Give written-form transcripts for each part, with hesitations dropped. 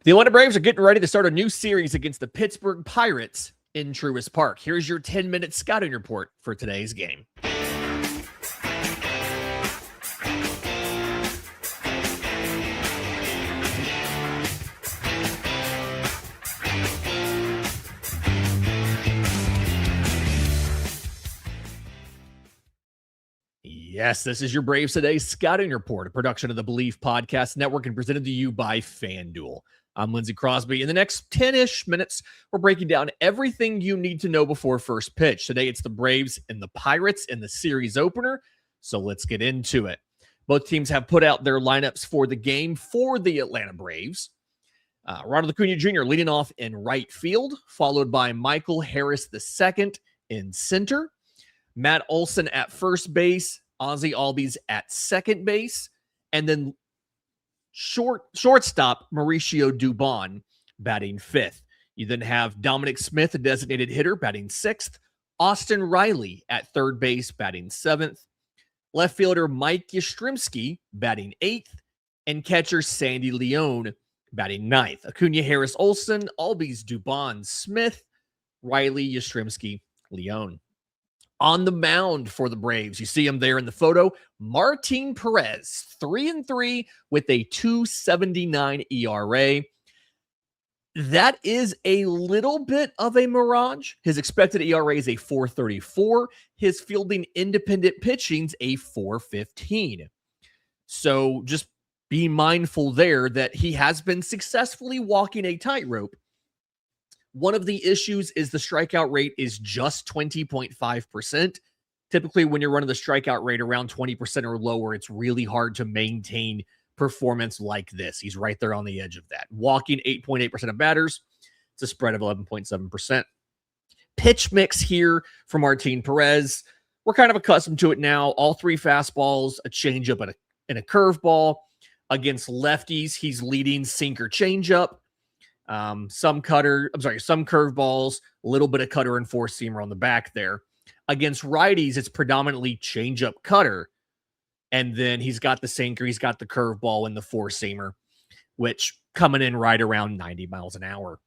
The Atlanta Braves are getting ready to start a new series against the Pittsburgh Pirates in Truist Park. Here's your 10-minute scouting report for today's game. Yes, this is your Braves Today Scouting Report, a production of the Believe Podcast Network and presented to you by FanDuel. I'm Lindsey Crosby. In the next 10-ish minutes, we're breaking down everything you need to know before first pitch. Today, it's the Braves and the Pirates in the series opener, so let's get into it. Both teams have put out their lineups for the game for the Atlanta Braves. Ronald Acuna Jr. leading off in right field, followed by Michael Harris II in center, Matt Olson at first base, Ozzie Albies at second base, and then shortstop Mauricio Dubon batting fifth. You then have Dominic Smith, a designated hitter, batting sixth, Austin Riley at third base, batting seventh, left fielder Mike Yastrzemski batting eighth, and catcher Sandy Leone batting ninth. Acuna, Harris, Olson, Albies, Dubon, Smith, Riley, Yastrzemski, Leone. On the mound for the Braves, you see him there in the photo, Martín Pérez, 3-3 with a 2.79 ERA. That is a little bit of a mirage. His expected ERA is a 4.34. His fielding independent pitching's a 4.15. So just be mindful there that he has been successfully walking a tightrope. One of the issues is the strikeout rate is just 20.5%. Typically, when you're running the strikeout rate around 20% or lower, it's really hard to maintain performance like this. He's right there on the edge of that. Walking 8.8% of batters. It's a spread of 11.7%. Pitch mix here for Martín Pérez. We're kind of accustomed to it now. All three fastballs, a changeup, and a curveball. Against lefties, he's leading sinker changeup. Some curveballs, a little bit of cutter and four-seamer on the back there. Against righties, it's predominantly changeup cutter. And then he's got the sinker, he's got the curveball and the four-seamer, which coming in right around 90 miles an hour.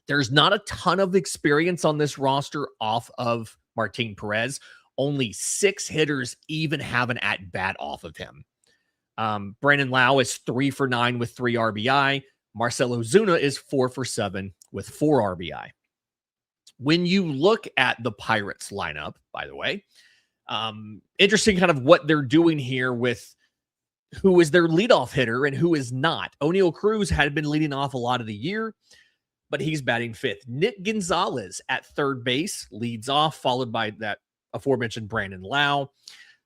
There's not a ton of experience on this roster off of Martín Pérez. Only 6 hitters even have an at-bat off of him. Brandon Lau is 3 for 9 with 3 RBI. Marcell Ozuna is 4 for 7 with 4 RBI. When you look at the Pirates lineup, by the way, interesting kind of what they're doing here with who is their leadoff hitter and who is not. Oneil Cruz had been leading off a lot of the year, but he's batting fifth. Nick Gonzalez at third base leads off, followed by that aforementioned Brandon Lau.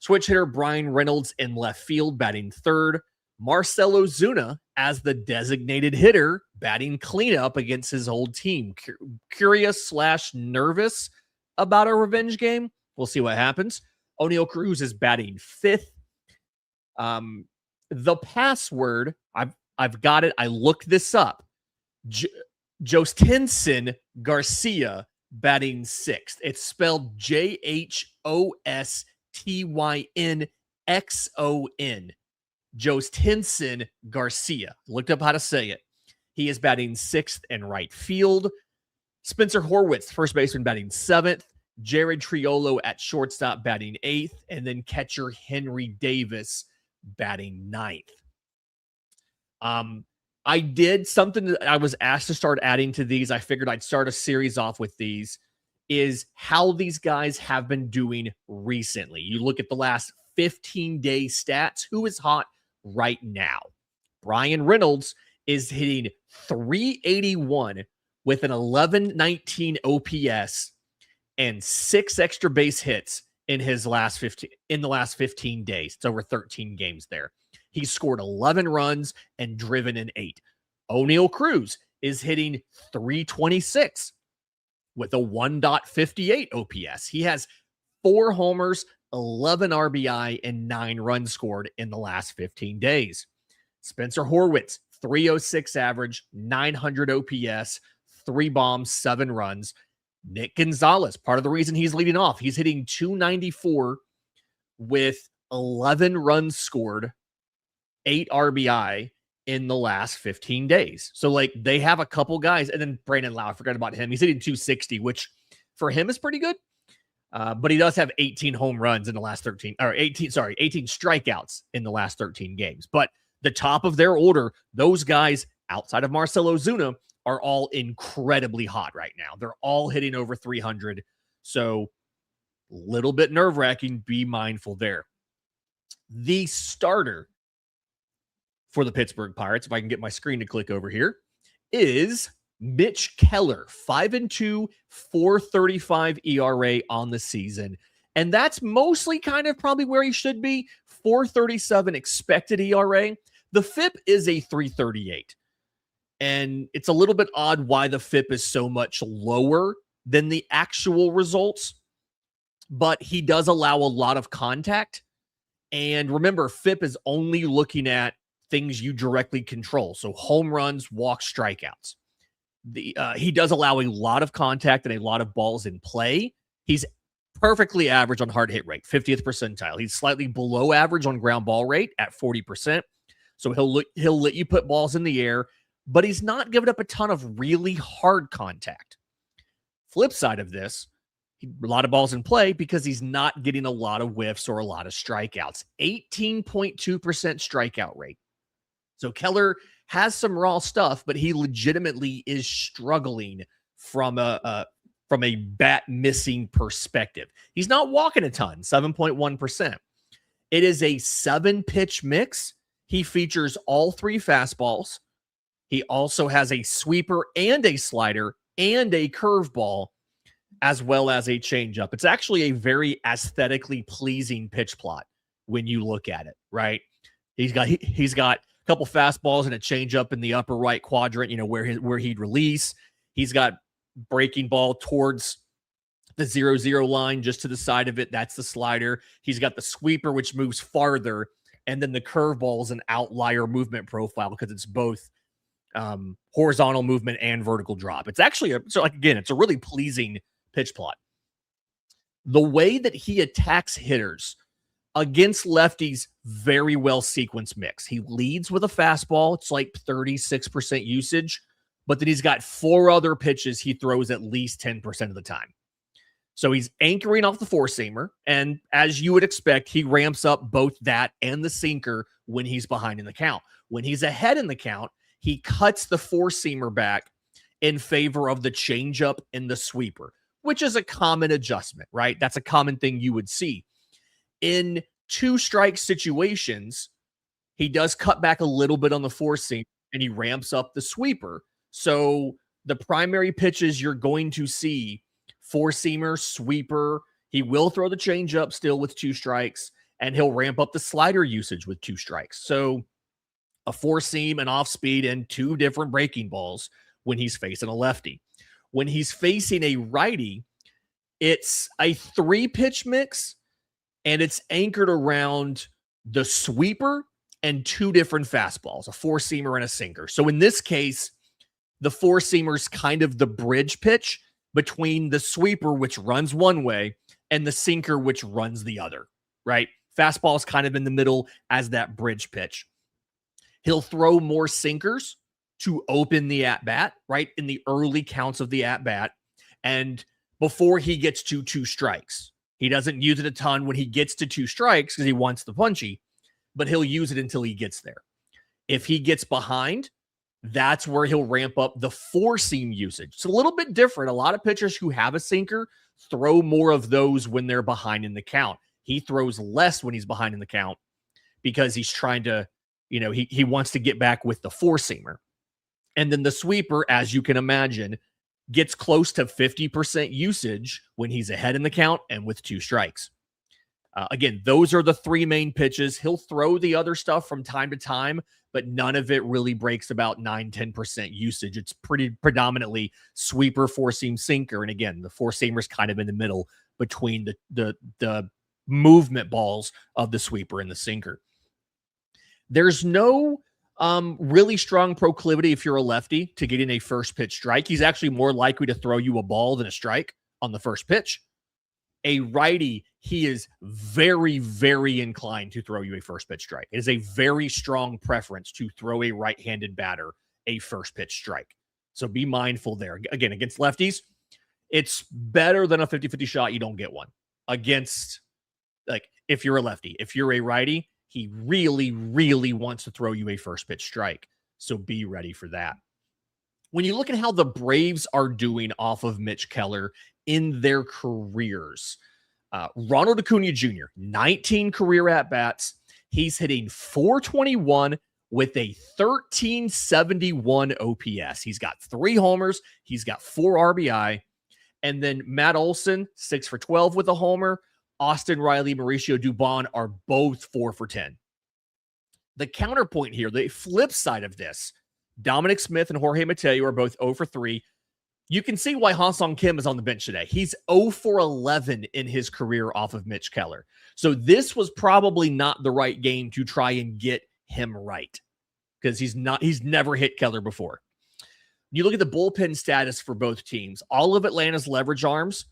Switch hitter Brian Reynolds in left field batting third. Marcell Ozuna as the designated hitter batting cleanup against his old team. Curious/nervous about a revenge game. We'll see what happens. Oneil Cruz is batting fifth. The password, I've got it. I looked this up. Jostinson Garcia batting sixth. It's spelled Jhostynxon. Jostinson Garcia. Looked up how to say it. He is batting sixth in right field. Spencer Horwitz, first baseman, batting seventh. Jared Triolo at shortstop batting eighth. And then catcher Henry Davis batting ninth. I did something that I was asked to start adding to these. I figured I'd start a series off with these, is how these guys have been doing recently. You look at the last 15-day stats. Who is hot right now? Brian Reynolds is hitting .381 with an 1119 OPS and 6 extra base hits in the last 15 days. It's over 13 games there. He scored 11 runs and driven in 8. Oneil Cruz is hitting .326 with a 1.58 OPS. He has 4 homers, 11 RBI, and 9 runs scored in the last 15 days. Spencer Horwitz, .306 average, 900 OPS, 3 bombs, 7 runs. Nick Gonzalez, part of the reason he's leading off, he's hitting .294 with 11 runs scored, 8 RBI, in the last 15 days. So like they have a couple guys, and then Brandon Lau, I forgot about him. He's hitting 260, which for him is pretty good. But he does have 18 home runs in the last 18 strikeouts in the last 13 games. But the top of their order, those guys outside of Marcell Ozuna are all incredibly hot right now. They're all hitting over 300. So a little bit nerve-wracking. Be mindful there. The starter for the Pittsburgh Pirates, if I can get my screen to click over here, is Mitch Keller, 5-2, 4.35 ERA on the season. And that's mostly kind of probably where he should be. 4.37 expected ERA. The FIP is a 3.38. And it's a little bit odd why the FIP is so much lower than the actual results. But he does allow a lot of contact. And remember, FIP is only looking at things you directly control. So home runs, walks, strikeouts. He does allow a lot of contact and a lot of balls in play. He's perfectly average on hard hit rate, 50th percentile. He's slightly below average on ground ball rate at 40%. So he'll let you put balls in the air, but he's not giving up a ton of really hard contact. Flip side of this, a lot of balls in play because he's not getting a lot of whiffs or a lot of strikeouts. 18.2% strikeout rate. So Keller has some raw stuff, but he legitimately is struggling from a bat missing perspective. He's not walking a ton, 7.1%. It is a 7-pitch mix. He features all 3 fastballs. He also has a sweeper and a slider and a curveball, as well as a changeup. It's actually a very aesthetically pleasing pitch plot when you look at it, right? He's got a couple fastballs and a changeup in the upper right quadrant, where he'd release. He's got breaking ball towards the 0-0 line, just to the side of it. That's the slider. He's got the sweeper, which moves farther. And then the curveball is an outlier movement profile because it's both horizontal movement and vertical drop. It's actually, it's a really pleasing pitch plot. The way that he attacks hitters against lefties, very well sequenced mix. He leads with a fastball. It's like 36% usage, but then he's got 4 other pitches he throws at least 10% of the time. So he's anchoring off the 4-seamer, and as you would expect, he ramps up both that and the sinker when he's behind in the count. When he's ahead in the count, he cuts the 4-seamer back in favor of the changeup and the sweeper, which is a common adjustment, right? That's a common thing you would see. In 2-strike situations, he does cut back a little bit on the 4-seam and he ramps up the sweeper. So the primary pitches you're going to see, 4-seamer, sweeper, he will throw the changeup still with 2 strikes, and he'll ramp up the slider usage with 2 strikes. So a 4-seam, an off-speed, and 2 different breaking balls when he's facing a lefty. When he's facing a righty, it's a 3-pitch mix, and it's anchored around the sweeper and 2 different fastballs, a 4-seamer and a sinker. So in this case, the 4-seamer is kind of the bridge pitch between the sweeper, which runs one way, and the sinker, which runs the other, right? Fastball is kind of in the middle as that bridge pitch. He'll throw more sinkers to open the at-bat, right, in the early counts of the at-bat, and before he gets to 2 strikes. He doesn't use it a ton when he gets to 2 strikes because he wants the punchy, but he'll use it until he gets there. If he gets behind, that's where he'll ramp up the 4-seam usage. It's a little bit different. A lot of pitchers who have a sinker throw more of those when they're behind in the count. He throws less when he's behind in the count because he's trying to, he wants to get back with the 4-seamer. And then the sweeper, as you can imagine, gets close to 50% usage when he's ahead in the count and with 2 strikes. Again, those are the 3 main pitches. He'll throw the other stuff from time to time, but none of it really breaks about 9-10% usage. It's pretty predominantly sweeper, 4-seam, sinker. And again, the 4-seamer is kind of in the middle between the movement balls of the sweeper and the sinker. There's no really strong proclivity if you're a lefty to getting a first pitch strike. He's actually more likely to throw you a ball than a strike on the first pitch. A righty, he is very, very inclined to throw you a first pitch strike. It is a very strong preference to throw a right-handed batter a first pitch strike. So be mindful there. Again, against lefties, it's better than a 50-50 shot. You don't get one. Against, like, if you're a lefty, if you're a righty, he really, really wants to throw you a first pitch strike. So be ready for that. When you look at how the Braves are doing off of Mitch Keller in their careers, Ronald Acuna Jr., 19 career at-bats. He's hitting .421 with a 1371 OPS. He's got 3 homers. He's got 4 RBI. And then Matt Olson, 6 for 12 with a homer. Austin Riley, Mauricio Dubon are both 4 for 10. The counterpoint here, the flip side of this, Dominic Smith and Jorge Mateo are both 0 for 3. You can see why Ha-Sung Kim is on the bench today. He's 0 for 11 in his career off of Mitch Keller. So this was probably not the right game to try and get him right, because he's never hit Keller before. You look at the bullpen status for both teams. All of Atlanta's leverage arms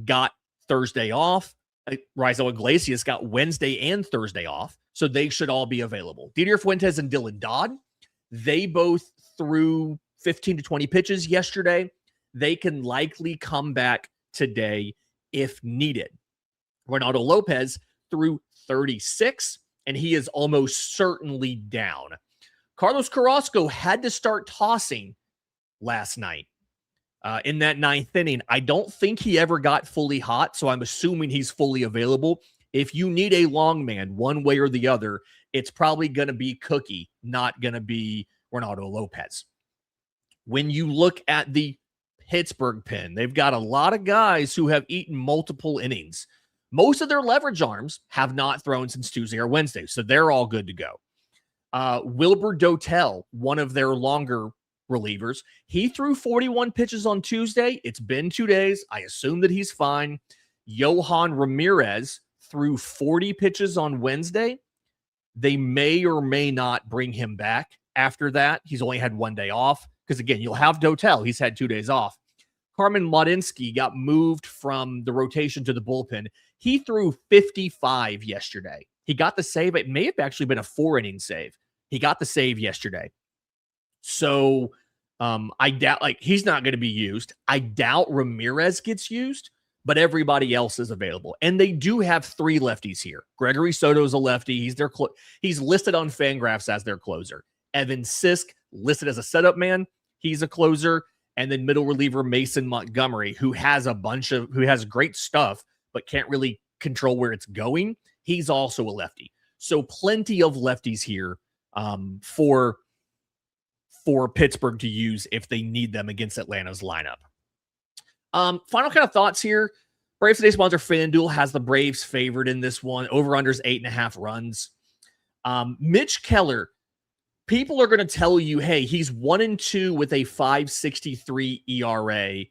got Thursday off. Rizzo Iglesias got Wednesday and Thursday off, so they should all be available. Didier Fuentes and Dylan Dodd, they both threw 15 to 20 pitches yesterday. They can likely come back today if needed. Ronaldo Lopez threw 36, and he is almost certainly down. Carlos Carrasco had to start tossing last night in that 9th inning. I don't think he ever got fully hot, so I'm assuming he's fully available. If you need a long man one way or the other, it's probably going to be Cookie, not going to be Ronaldo Lopez. When you look at the Pittsburgh pen, they've got a lot of guys who have eaten multiple innings. Most of their leverage arms have not thrown since Tuesday or Wednesday, so they're all good to go. Wilbur Dotel, one of their longer relievers, he threw 41 pitches on Tuesday. It's been 2 days. I assume that he's fine. Johan Ramirez threw 40 pitches on Wednesday. They may or may not bring him back after that. He's only had 1 day off, because, again, you'll have Dotel. He's had 2 days off. Carmen Mladinsky got moved from the rotation to the bullpen. He threw 55 yesterday. He got the save. It may have actually been a 4-inning save. He got the save yesterday. So I doubt, he's not going to be used. I doubt Ramirez gets used, but everybody else is available. And they do have 3 lefties here. Gregory Soto's a lefty. He's listed on Fangraphs as their closer. Evan Sisk, listed as a setup man. He's a closer. And then middle reliever Mason Montgomery, who has great stuff, but can't really control where it's going. He's also a lefty. So plenty of lefties here for Pittsburgh to use if they need them against Atlanta's lineup. Final kind of thoughts here. Braves Today sponsor FanDuel has the Braves favored in this one. Over-under's 8.5 runs. Mitch Keller, people are going to tell you, hey, he's 1-2 with a 5.63 ERA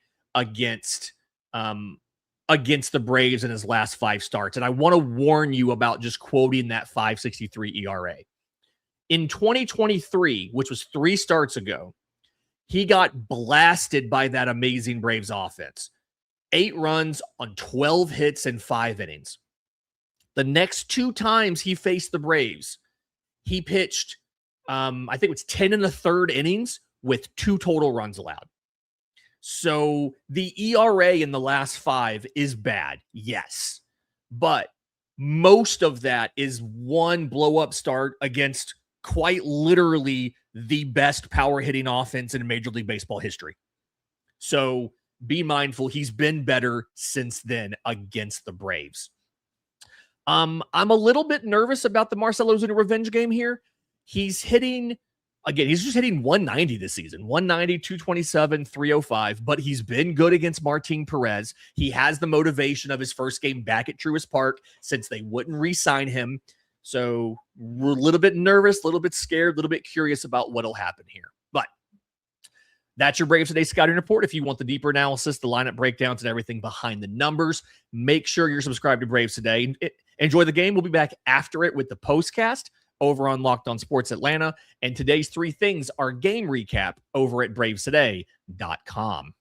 against the Braves in his last 5 starts. And I want to warn you about just quoting that 5.63 ERA. In 2023, which was 3 starts ago, he got blasted by that amazing Braves offense. 8 runs on 12 hits and 5 innings. The next 2 times he faced the Braves, he pitched, I think it was 10 1/3 innings with 2 total runs allowed. So the ERA in the last 5 is bad, yes. But most of that is 1 blow-up start against quite literally the best power hitting offense in Major League Baseball history. So be mindful. He's been better since then against the Braves. I'm a little bit nervous about the Marcell Ozuna revenge game here. He's just hitting 190 this season. 190, 227, 305, but he's been good against Martín Pérez. He has the motivation of his first game back at Truist Park since they wouldn't re-sign him. So we're a little bit nervous, a little bit scared, a little bit curious about what'll happen here. But that's your Braves Today scouting report. If you want the deeper analysis, the lineup breakdowns, and everything behind the numbers, make sure you're subscribed to Braves Today. Enjoy the game. We'll be back after it with the postcast over on Locked On Sports Atlanta. And today's 3 things are game recap over at bravestoday.com.